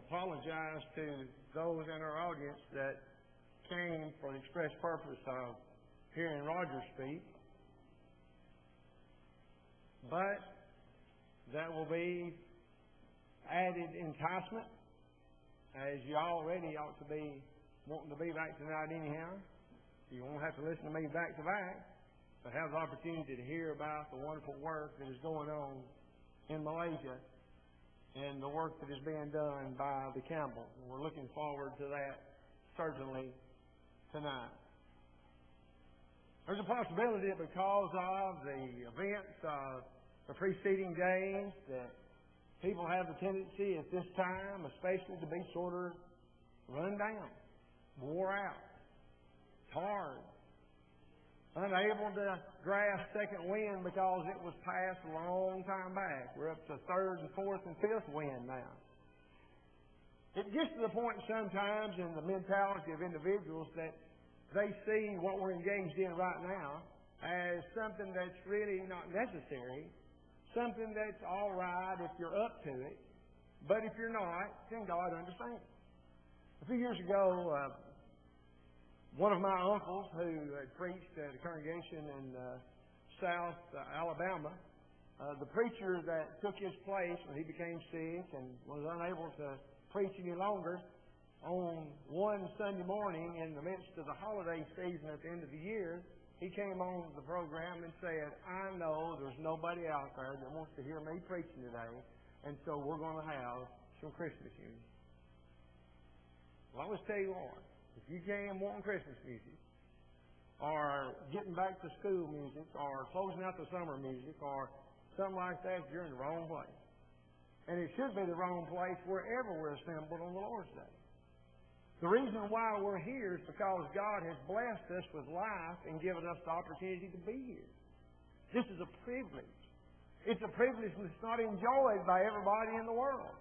apologize to those in our audience that came for the express purpose of hearing Roger speak. But that will be added enticement, as you already ought to be wanting to be back tonight anyhow. You won't have to listen to me back to back, but have the opportunity to hear about the wonderful work that is going on in Malaysia and the work that is being done by the Campbells. And we're looking forward to that certainly tonight. There's a possibility that because of the events of the preceding days that people have the tendency at this time especially to be sort of run down, wore out, tired, unable to grasp second wind because it was passed a long time back. We're up to third and fourth and fifth wind now. It gets to the point sometimes in the mentality of individuals that they see what we're engaged in right now as something that's really not necessary, something that's all right if you're up to it, but if you're not, then God understands. A few years ago, one of my uncles who had preached at a congregation in South Alabama, the preacher that took his place when he became sick and was unable to preach any longer, on one Sunday morning in the midst of the holiday season at the end of the year, he came on the program and said, "I know there's nobody out there that wants to hear me preaching today, and so we're going to have some Christmas music." Well, I must tell you what, if you came wanting Christmas music, or getting back to school music, or closing out the summer music, or something like that, you're in the wrong place. And it should be the wrong place wherever we're assembled on the Lord's Day. The reason why we're here is because God has blessed us with life and given us the opportunity to be here. This is a privilege. It's a privilege that's not enjoyed by everybody in the world.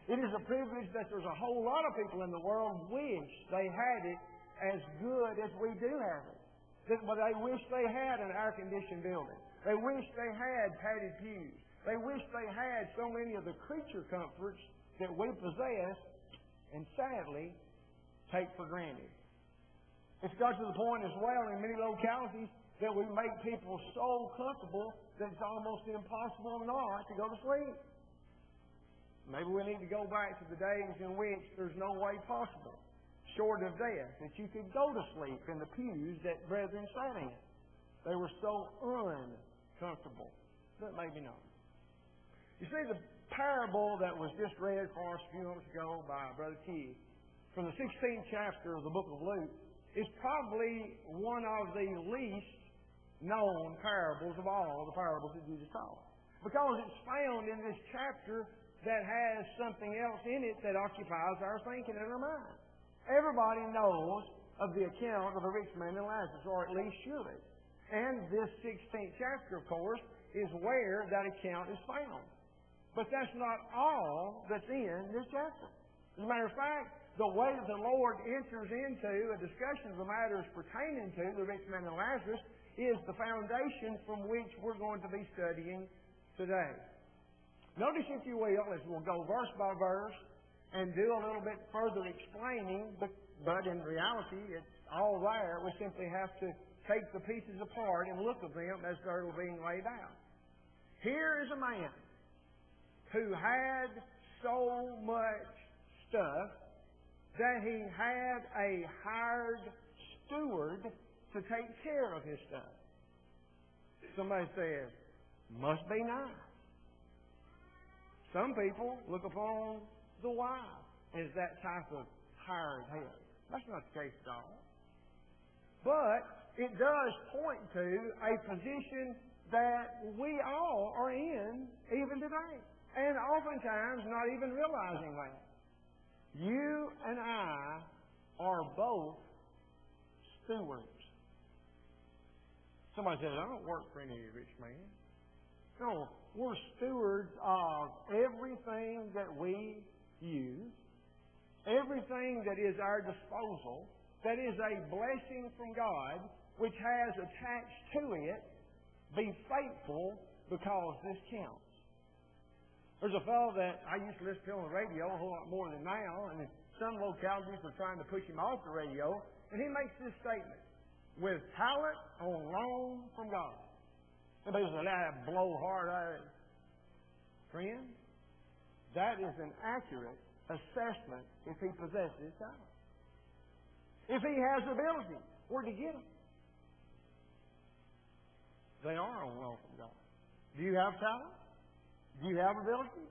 It is a privilege that there's a whole lot of people in the world wish they had it as good as we do have it. But they wish they had an air-conditioned building. They wish they had padded pews. They wish they had so many of the creature comforts that we possess and sadly take for granted. It's got to the point as well in many localities that we make people so comfortable that it's almost impossible not to go to sleep. Maybe we need to go back to the days in which there's no way possible, short of death, that you could go to sleep in the pews that brethren sat in. They were so uncomfortable, but maybe not. You see, the parable that was just read for us a few moments ago by Brother Keith, from the 16th chapter of the book of Luke, is probably one of the least known parables of all the parables that Jesus taught. Because it's found in this chapter that has something else in it that occupies our thinking and our mind. Everybody knows of the account of the rich man and Lazarus, or at least should. And this 16th chapter, of course, is where that account is found. But that's not all that's in this chapter. As a matter of fact, the way that the Lord enters into a discussion of the matters pertaining to the rich man and Lazarus is the foundation from which we're going to be studying today. Notice, if you will, as we'll go verse by verse and do a little bit further explaining, but in reality it's all there. We simply have to take the pieces apart and look at them as they're being laid out. Here is a man who had so much stuff that he had a hired steward to take care of his stuff. Somebody says, must be nice. Some people look upon the wife as that type of hired head. That's not the case at all. But it does point to a position that we all are in even today. And oftentimes not even realizing that. You and I are both stewards. Somebody says, I don't work for any rich man. No, we're stewards of everything that we use, everything that is our disposal, that is a blessing from God, which has attached to it, be faithful because this counts. There's a fellow that I used to listen to on the radio a whole lot more than now, and in some localities are trying to push him off the radio, and he makes this statement: with talent on loan from God. Somebody says, that blowhard. Friend, that is an accurate assessment if he possesses talent. If he has ability, where'd he get them? They are on loan from God. Do you have talent? Do you have ability?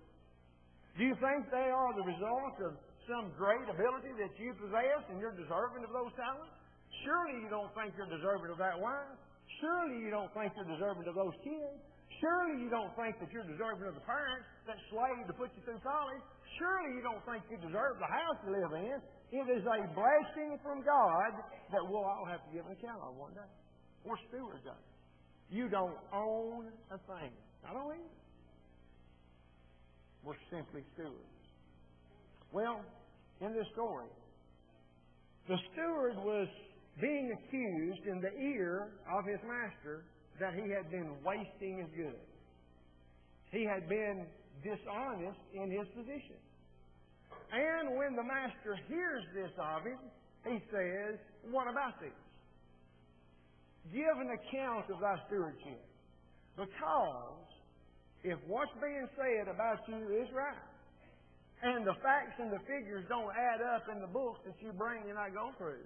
Do you think they are the result of some great ability that you possess and you're deserving of those talents? Surely you don't think you're deserving of that wife. Surely you don't think you're deserving of those kids. Surely you don't think that you're deserving of the parents that slaved to put you through college. Surely you don't think you deserve the house you live in. It is a blessing from God that we'll all have to give an account of one day. We're stewards of it. You don't own a thing. I don't either. We're simply stewards. Well, in this story, the steward was being accused in the ear of his master that he had been wasting his goods. He had been dishonest in his position. And when the master hears this of him, he says, what about this? Give an account of thy stewardship. Because if what's being said about you is right, and the facts and the figures don't add up in the books that you bring and I go through,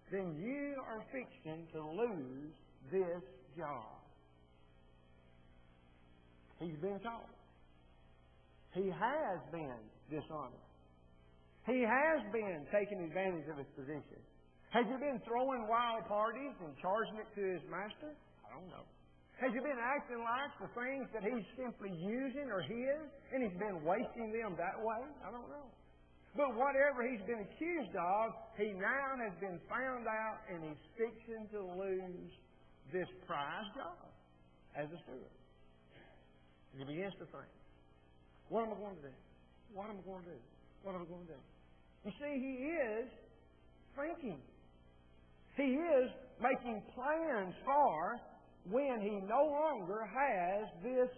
then you are fixing to lose this job. He's been caught. He has been dishonest. He has been taking advantage of his position. Has he been throwing wild parties and charging it to his master? I don't know. Has he been acting like the things that he's simply using are his, and he's been wasting them that way? I don't know. But whatever he's been accused of, he now has been found out, and he's fixing to lose this prized job as a steward. And he begins to think, what am I going to do? What am I going to do? What am I going to do? You see, he is thinking. He is making plans for when he no longer has this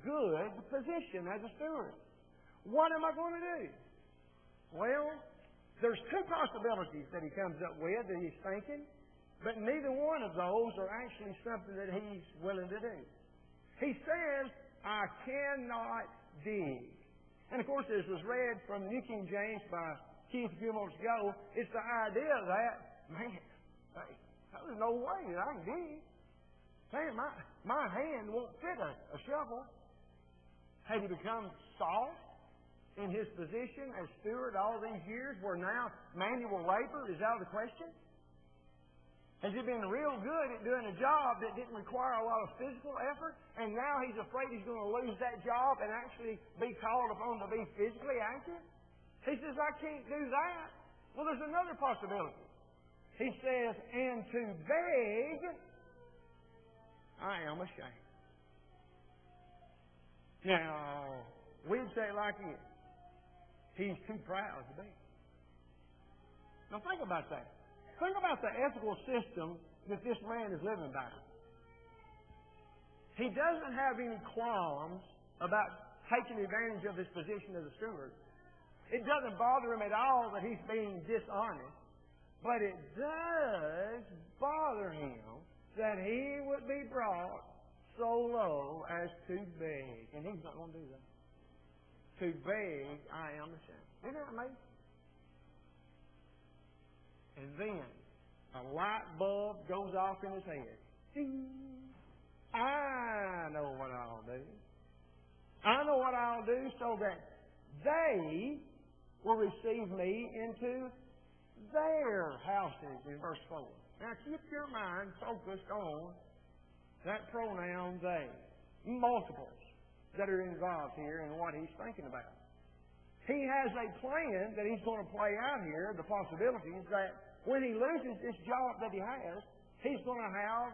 good position as a steward. What am I going to do? Well, there's two possibilities that he comes up with that he's thinking, but neither one of those are actually something that he's willing to do. He says, I cannot dig. And of course, as was read from the New King James by Keith a few moments ago, it's the idea that, man, there's no way that I can dig. Man, my hand won't fit a shovel. Had he become soft in his position as steward all these years, where now manual labor is out of the question? Has he been real good at doing a job that didn't require a lot of physical effort, and now he's afraid he's going to lose that job and actually be called upon to be physically active? He says, I can't do that. Well, there's another possibility. He says, and to beg, I am ashamed. Now, we'd say it like this. He's too proud to be. Now think about that. Think about the ethical system that this man is living by. He doesn't have any qualms about taking advantage of his position as a steward. It doesn't bother him at all that he's being dishonest. But it does bother him that he would be brought so low as to beg. And he's not going to do that. To beg, I am ashamed. Isn't that amazing? And then a light bulb goes off in his head. Ding! I know what I'll do. I know what I'll do so that they will receive me into their houses, in verse 4. Now keep your mind focused on that pronoun they. Multiples that are involved here in what he's thinking about. He has a plan that he's going to play out here, the possibilities that when he loses this job that he has, he's going to have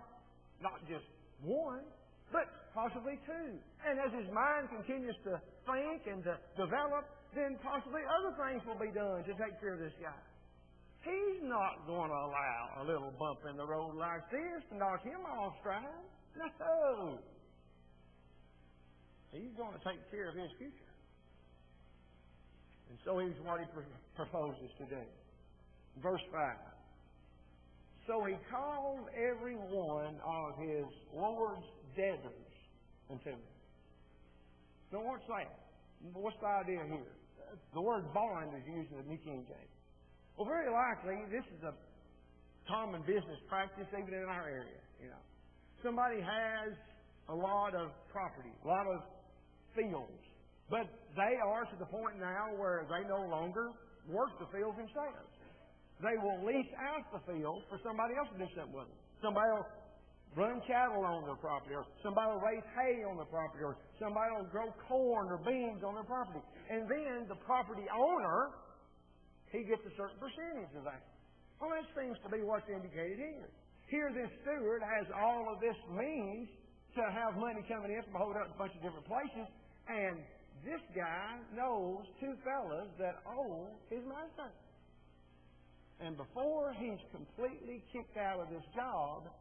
not just one, but possibly two. And as his mind continues to think and to develop, then possibly other things will be done to take care of this guy. He's not going to allow a little bump in the road like this to knock him off stride. No. He's going to take care of his future. And so here's what he proposes to do. Verse 5. So he called every one of his Lord's debtors unto him. So what's that? What's the idea here? The word bond is used in the New King James. Well, very likely, this is a common business practice even in our area. Somebody has a lot of property, a lot of fields, but they are to the point now where they no longer work the fields themselves. They will lease out the field for somebody else to do something with them. Somebody will run cattle on their property, or somebody will raise hay on their property, or somebody will grow corn or beans on their property. And then the property owner, he gets a certain percentage of that. Well, that seems to be what's indicated here. Here this steward has all of this means to have money coming in from a whole bunch of different places, and this guy knows two fellas that owe his master. And before he's completely kicked out of this job,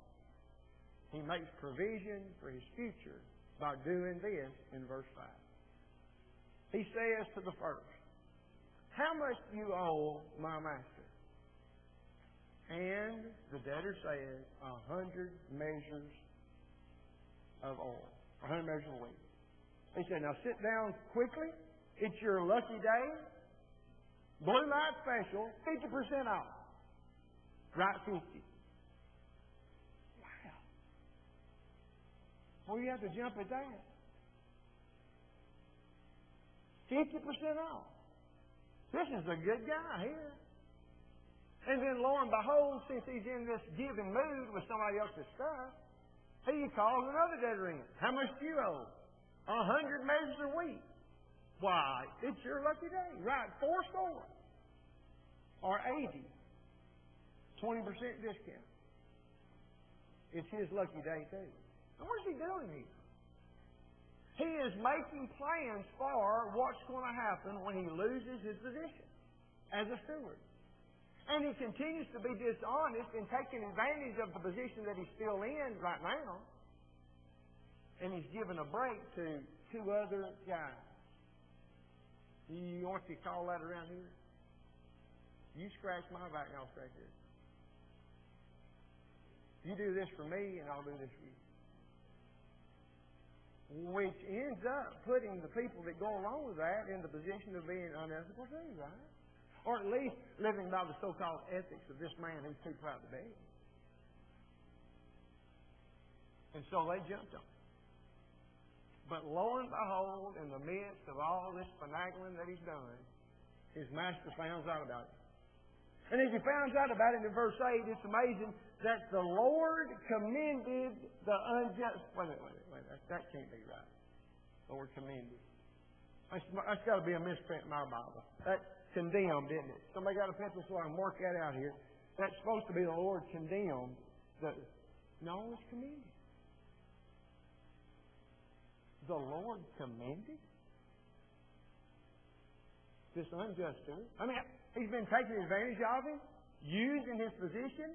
he makes provision for his future by doing this in verse 5. He says to the first, how much do you owe my master? And the debtor says, 100 measures of oil, 100 measures of wheat. He said, now sit down quickly. It's your lucky day. Blue Night Special, 50% off. Right 50. Wow. Well, you have to jump at that. 50% off. This is a good guy here. And then lo and behold, since he's in this giving mood with somebody else's stuff, he calls another debtor in. How much do you owe? 100 measures of wheat. Why, it's your lucky day. Right, 4 scores. Or 80. 20% discount. It's his lucky day too. And what's he doing here? He is making plans for what's going to happen when he loses his position as a steward. And he continues to be dishonest and taking advantage of the position that he's still in right now. And he's given a break to 2 other guys. You want to call that around here? You scratch my back and I'll scratch yours. You do this for me and I'll do this for you. Which ends up putting the people that go along with that in the position of being unethical too, right? Or at least living by the so-called ethics of this man who's too proud to be. And so they jumped on him. But lo and behold, in the midst of all this finagling that he's done, his master finds out about it. And as he finds out about it in verse 8, it's amazing that the Lord commended the unjust. Wait a minute. That can't be right. The word commended. That's got to be a misprint in my Bible. That's condemned, isn't it? Somebody got a pencil so I can work that out here. That's supposed to be the Lord condemned. No, it's commended. The Lord commended this unjust steward. I mean, he's been taking advantage of him, using his position,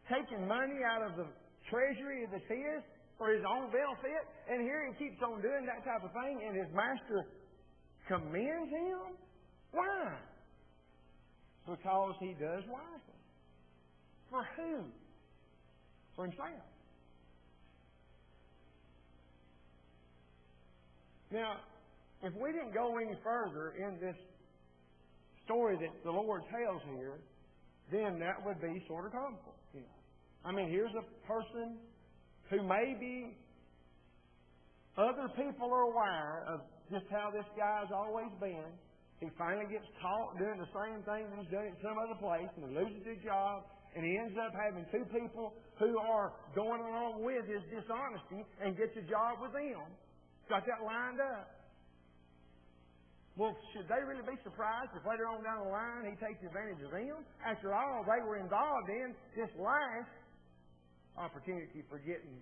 taking money out of the treasury that's his for his own benefit, and here he keeps on doing that type of thing, and his master commends him? Why? Because he does wisely. For who? For himself. Now, if we didn't go any further in this story that the Lord tells here, then that would be sort of comical. I mean, here's a person who maybe other people are aware of just how this guy's always been. He finally gets caught doing the same thing that he's done at some other place, and he loses his job, and he ends up having 2 people who are going along with his dishonesty and gets a job with them. Got that lined up. Well, should they really be surprised if later on down the line he takes advantage of them? After all, they were involved in this last opportunity for getting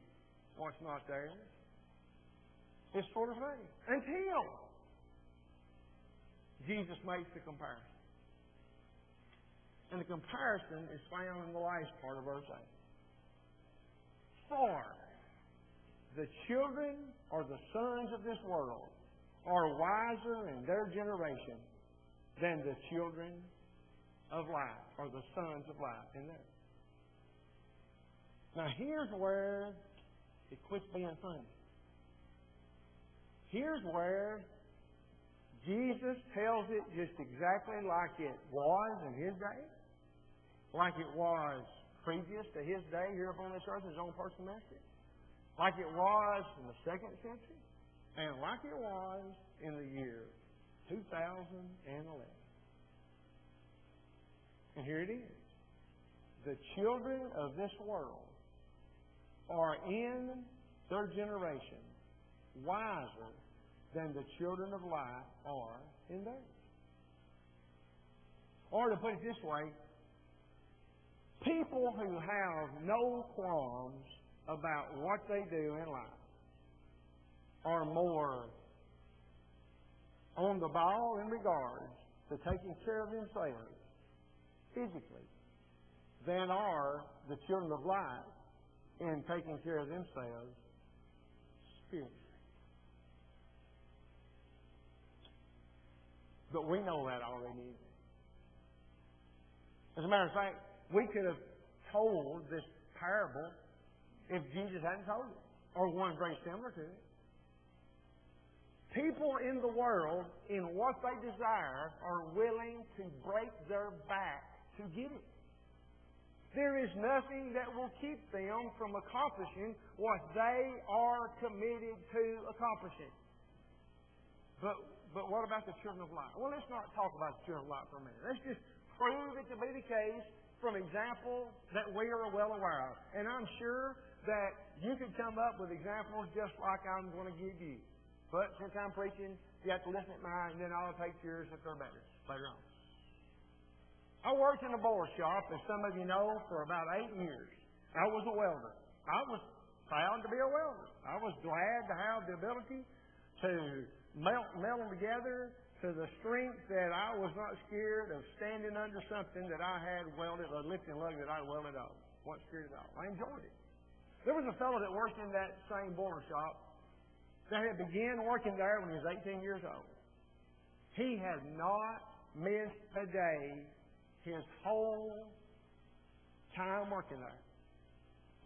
what's not theirs. It's sort of funny. Until Jesus makes the comparison. And the comparison is found in the last part of verse 8. For the children or the sons of this world are wiser in their generation than the children of light, or the sons of light in there. Now here's where it quits being funny. Here's where Jesus tells it just exactly like it was in His day, like it was previous to His day here upon this earth, His own personal message, like it was in the 2nd century, and like it was in the year 2011. And here it is. The children of this world are in their generation wiser than the children of light are in theirs. Or to put it this way, people who have no qualms about what they do in life are more on the ball in regards to taking care of themselves physically than are the children of light in taking care of themselves spiritually. But we know that already. As a matter of fact, we could have told this parable if Jesus hadn't told it, or one very similar to it. People in the world, in what they desire, are willing to break their back to get it. There is nothing that will keep them from accomplishing what they are committed to accomplishing. But what about the children of light? Well, let's not talk about the children of light for a minute. Let's just prove it to be the case from examples that we are well aware of. And I'm sure that you could come up with examples just like I'm going to give you. But since I'm preaching, you have to listen at mine, and then I'll take yours if they're better later on. I worked in a board shop, as some of you know, for about 8 years. I was a welder. I was proud to be a welder. I was glad to have the ability to melt them together to the strength that I was not scared of standing under something that I had welded, a lifting lug that I welded on. Wasn't scared at all. I enjoyed it. There was a fellow that worked in that same boiler shop that had began working there when he was 18 years old. He had not missed a day his whole time working there.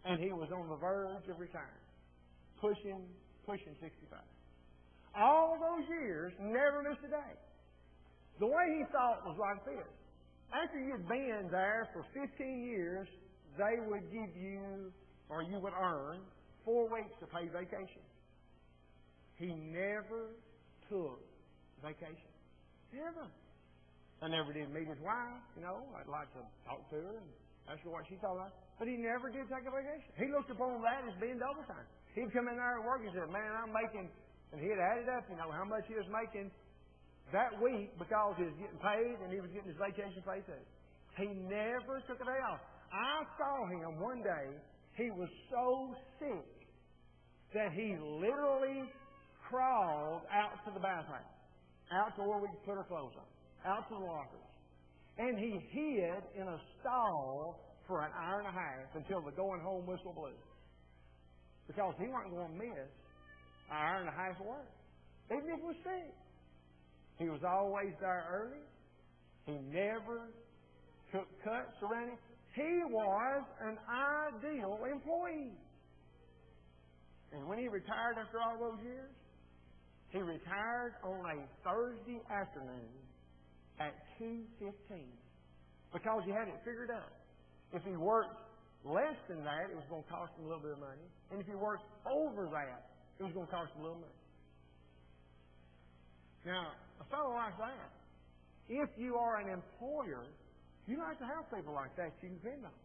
And he was on the verge of retiring, pushing 65. All those years, never missed a day. The way he thought was like this. After you'd been there for 15 years, they would give you, or you would earn, 4 weeks of paid vacation. He never took vacation. Never. I never did meet his wife, you know. I'd like to talk to her and ask her what she thought of. But he never did take a vacation. He looked upon that as being double time. He'd come in there and work and said, man, I'm making, and he'd add it up, you know, how much he was making that week because he was getting paid and he was getting his vacation pay too. He never took a day off. I saw him one day, he was so sick that he literally crawled out to the bathroom, out to where we could put our clothes on, out to the lockers. And he hid in a stall for an hour and a half until the going home whistle blew. Because he wasn't going to miss an hour and a half of work. Even if he was sick. He was always there early. He never took cuts around him. He was an ideal employee. And when he retired after all those years, he retired on a Thursday afternoon at 2:15 because he had it figured out. If he worked less than that, it was going to cost him a little bit of money. And if he worked over that, it was going to cost him a little money. Now, a fellow like that, if you are an employer, you like to have people like that you can depend on.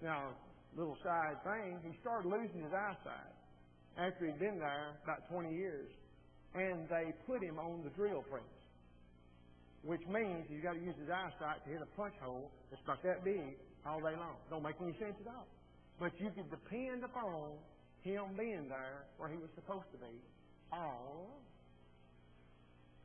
Now, little side thing, he started losing his eyesight after he'd been there about 20 years. And they put him on the drill press, which means he's got to use his eyesight to hit a punch hole that's about that big all day long. Don't make any sense at all. But you could depend upon him being there where he was supposed to be all along.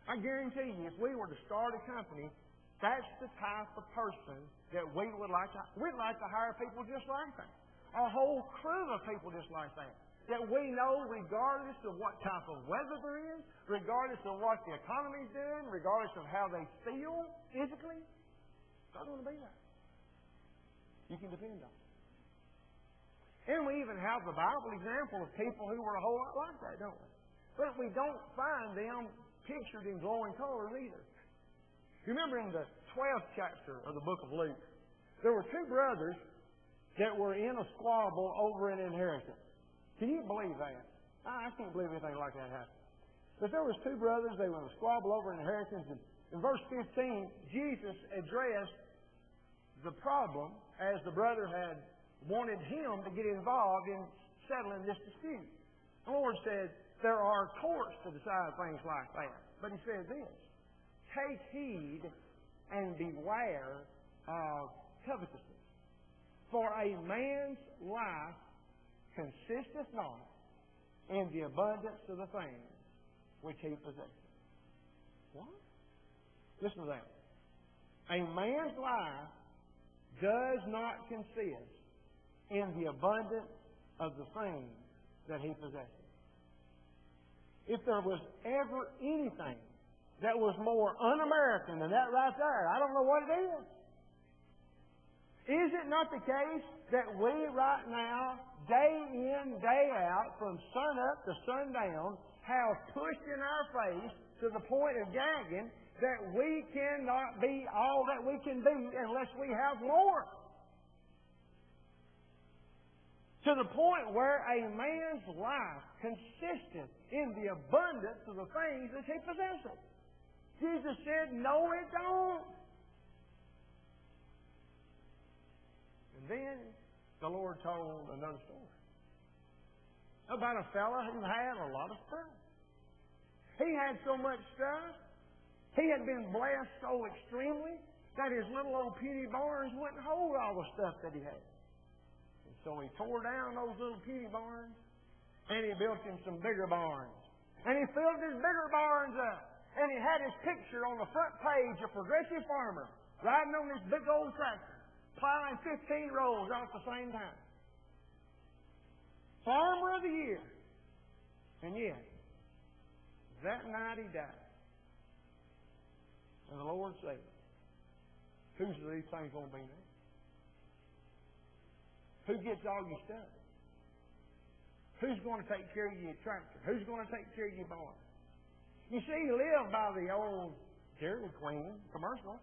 I guarantee you, if we were to start a company, that's the type of person that we'd like to hire people just like that. A whole crew of people just like that. that we know regardless of what type of weather there is, regardless of what the economy's doing, regardless of how they feel physically, God's going to be there. You can depend on it. And we even have the Bible example of people who were a whole lot like that, don't we? But we don't find them pictured in glowing colors either. You remember in the 12th chapter of the book of Luke, there were two brothers that were in a squabble over an inheritance. Can you believe that? I can't believe anything like that happened. But there was two brothers, they were in a squabble over an inheritance, and in verse 15, Jesus addressed the problem as the brother had wanted him to get involved in settling this dispute. The Lord said, there are courts to decide things like that. But He said this, take heed and beware of covetousness. For a man's life consisteth not in the abundance of the things which he possesses. What? Listen to that. A man's life does not consist in the abundance of the things that he possesses. If there was ever anything that was more un-American than that right there, I don't know what it is. Is it not the case that we right now, day in, day out, from sun up to sundown, have pushed in our face to the point of gagging that we cannot be all that we can be unless we have more? To the point where a man's life consisted in the abundance of the things that he possesses. Jesus said, no, it don't. And then the Lord told another story about a fellow who had a lot of stuff. He had so much stuff, he had been blessed so extremely that his little old puny barns wouldn't hold all the stuff that he had. So he tore down those little puny barns, and he built him some bigger barns. And he filled his bigger barns up. And he had his picture on the front page of Progressive Farmer, riding on this big old tractor, plowing 15 rows all at the same time. Farmer of the Year. And yet, that night he died. And the Lord said, whose of these things going to be now? Who gets all your stuff? Who's going to take care of your tractor? Who's going to take care of your barn? You see, you live by the old Dairy Queen commercial.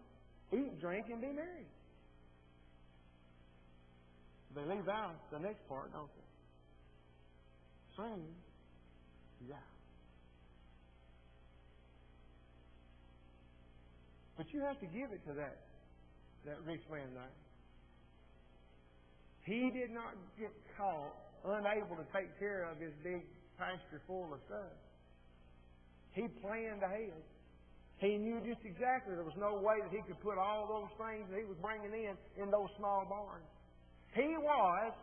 Eat, drink, and be merry. They leave out the next part, don't they? Sing, yeah. But you have to give it to that rich man there. He did not get caught unable to take care of his big pasture full of stuff. He planned ahead. He knew just exactly there was no way that he could put all those things that he was bringing in those small barns. He was,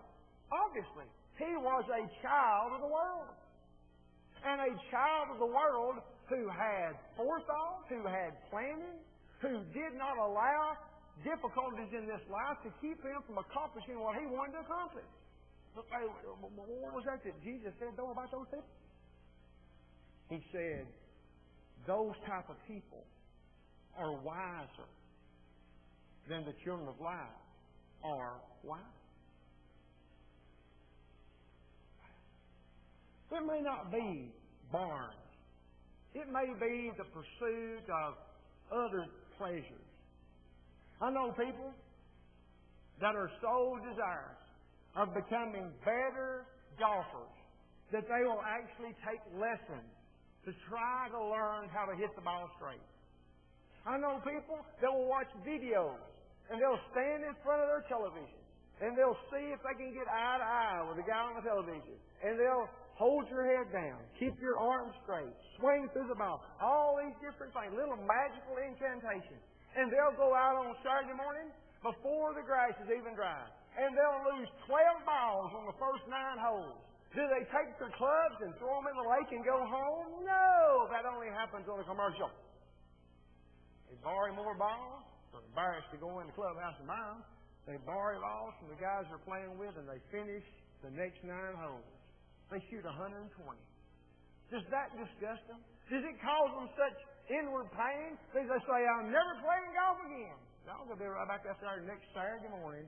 obviously, he was a child of the world. And a child of the world who had forethought, who had planning, who did not allow difficulties in this life to keep him from accomplishing what he wanted to accomplish. What was that Jesus said though about those people? He said, those type of people are wiser than the children of light are wise. It may not be barns. It may be the pursuit of other pleasures. I know people that are so desirous of becoming better golfers that they will actually take lessons to try to learn how to hit the ball straight. I know people that will watch videos and they'll stand in front of their television and they'll see if they can get eye to eye with the guy on the television, and they'll hold your head down, keep your arms straight, swing through the ball, all these different things, little magical incantations. And they'll go out on Saturday morning before the grass is even dry. And they'll lose 12 balls on the first 9 holes. Do they take their clubs and throw them in the lake and go home? No! That only happens on a commercial. They borrow more balls. They're embarrassed to go in the clubhouse and buy them. They borrow balls from the guys they're playing with, and they finish the next 9 holes they shoot 120. Does that disgust them? Does it cause them such inward pain? They say, I'm never playing golf again. No, they'll be right back out there next Saturday morning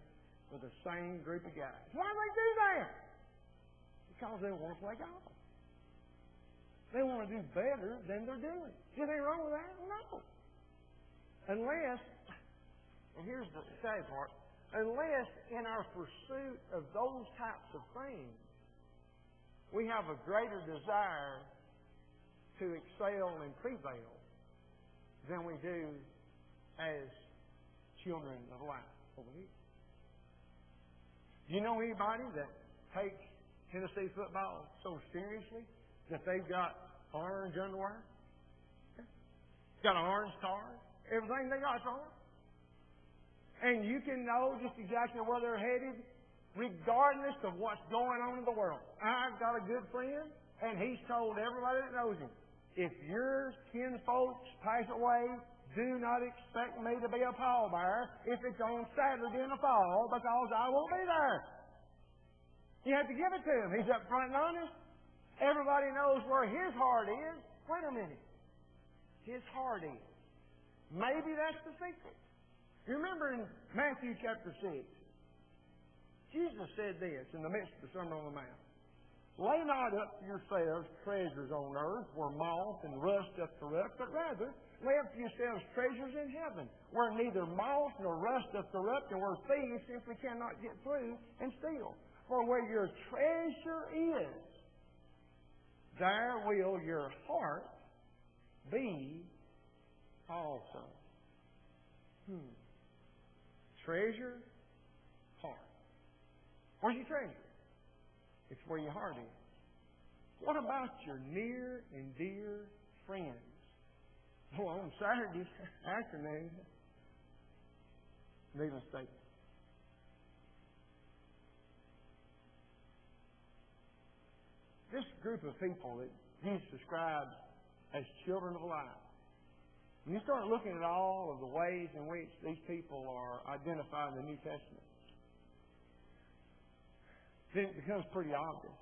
with the same group of guys. Why do they do that? Because they want to play golf. They want to do better than they're doing. Is anything wrong with that? No. Unless, and here's the sad part, unless in our pursuit of those types of things, we have a greater desire to excel and prevail than we do as children of light over here. Do you know anybody that takes Tennessee football so seriously that they've got orange underwear? Got an orange card? Everything they got's orange. And you can know just exactly where they're headed regardless of what's going on in the world. I've got a good friend, and he's told everybody that knows him, if your kinfolks pass away, do not expect me to be a pallbearer if it's on Saturday in the fall, because I won't be there. You have to give it to him. He's up front and honest. Everybody knows where his heart is. Wait a minute. His heart is. Maybe that's the secret. You remember in Matthew chapter 6, Jesus said this in the midst of the Sermon on the Mount. Lay not up for yourselves treasures on earth where moth and rust doth corrupt, but rather lay up for yourselves treasures in heaven where neither moth nor rust doth corrupt and where thieves simply cannot get through and steal. For where your treasure is, there will your heart be also. Treasure, heart. Where's your treasure? It's where your heart is. What about your near and dear friends? Oh, on Saturday afternoon, needless to say, this group of people that Jesus describes as children of light, when you start looking at all of the ways in which these people are identified in the New Testament, then it becomes pretty obvious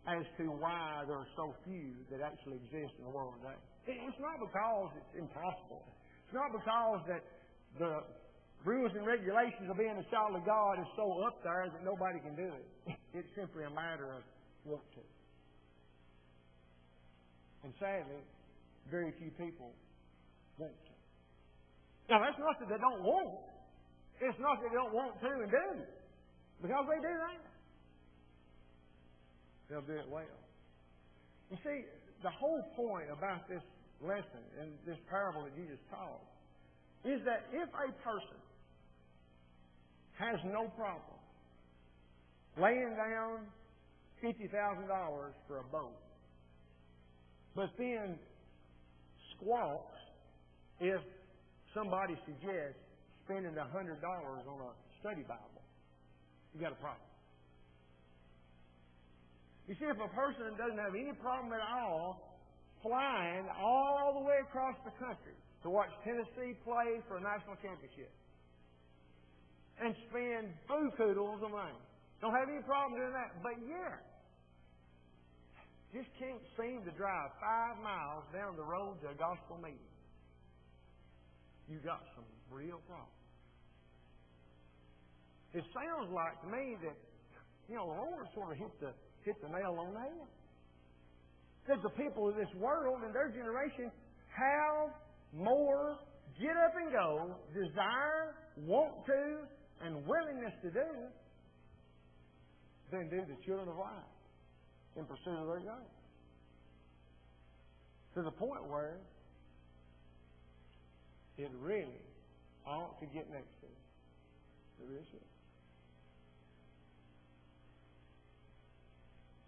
as to why there are so few that actually exist in the world today. It's not because it's impossible. It's not because that the rules and regulations of being a child of God is so up there that nobody can do it. It's simply a matter of want to. And sadly, very few people want to. Now, that's not that they don't want. It's not that they don't want to and do. Because they do that. They'll do it well. You see, the whole point about this lesson and this parable that Jesus taught is that if a person has no problem laying down $50,000 for a boat, but then squawks if somebody suggests spending $100 on a study Bible, you got a problem. You see, if a person doesn't have any problem at all flying all the way across the country to watch Tennessee play for a national championship and spend boo-koodles of money, don't have any problem doing that, but yet just can't seem to drive 5 miles down the road to a gospel meeting, you've got some real problems. It sounds like to me that, the Lord sort of hit the nail on the head. That the people of this world and their generation have more get up and go, desire, want to, and willingness to do than do the children of light in pursuit of their goals. To the point where it really ought to get next to it. It really should.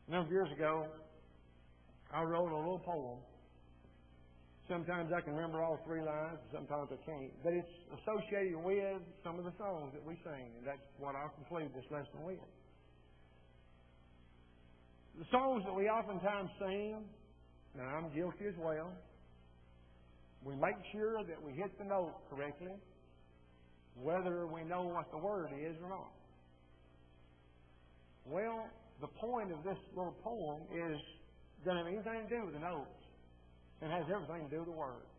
A number of years ago, I wrote a little poem. Sometimes I can remember all 3 lines, sometimes I can't. But it's associated with some of the songs that we sing, and that's what I'll conclude this lesson with. The songs that we oftentimes sing, and I'm guilty as well, we make sure that we hit the note correctly, whether we know what the word is or not. Well, the point of this little poem is doesn't have anything to do with the notes. It has everything to do with the words.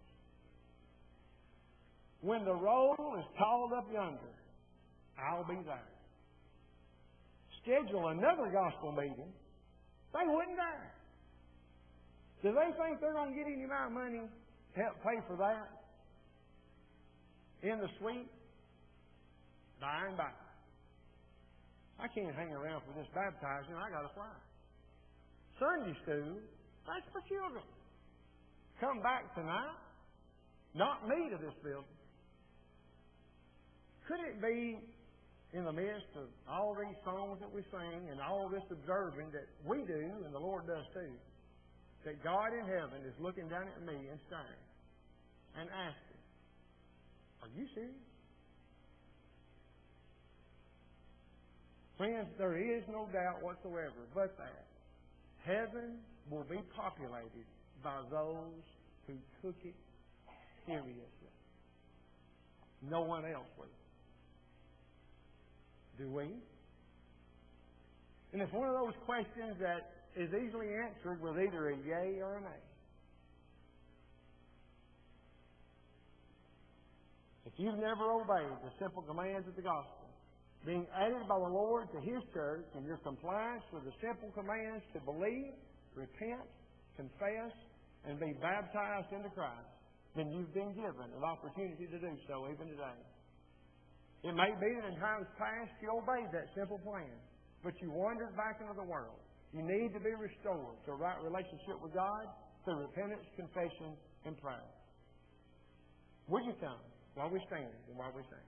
When the roll is called up yonder, I'll be there. Schedule another gospel meeting. They wouldn't dare. Do they think they're going to get any amount of money to help pay for that? In the suite? By and by. I can't hang around for this baptizing. I got to fly. Sunday school, that's for children. Come back tonight. Not me to this building. Could it be in the midst of all these songs that we sing and all this observing that we do, and the Lord does too, that God in heaven is looking down at me and staring and asking, are you serious? Friends, there is no doubt whatsoever but that heaven will be populated by those who took it seriously. No one else will. Do we? And it's one of those questions that is easily answered with either a yea or a nay. If you've never obeyed the simple commands of the gospel, being added by the Lord to His church, and your compliance with the simple commands to believe, repent, confess, and be baptized into Christ, then you've been given an opportunity to do so even today. It may be that in times past you obeyed that simple plan, but you wandered back into the world. You need to be restored to a right relationship with God through repentance, confession, and prayer. Would you come while we stand and while we sing?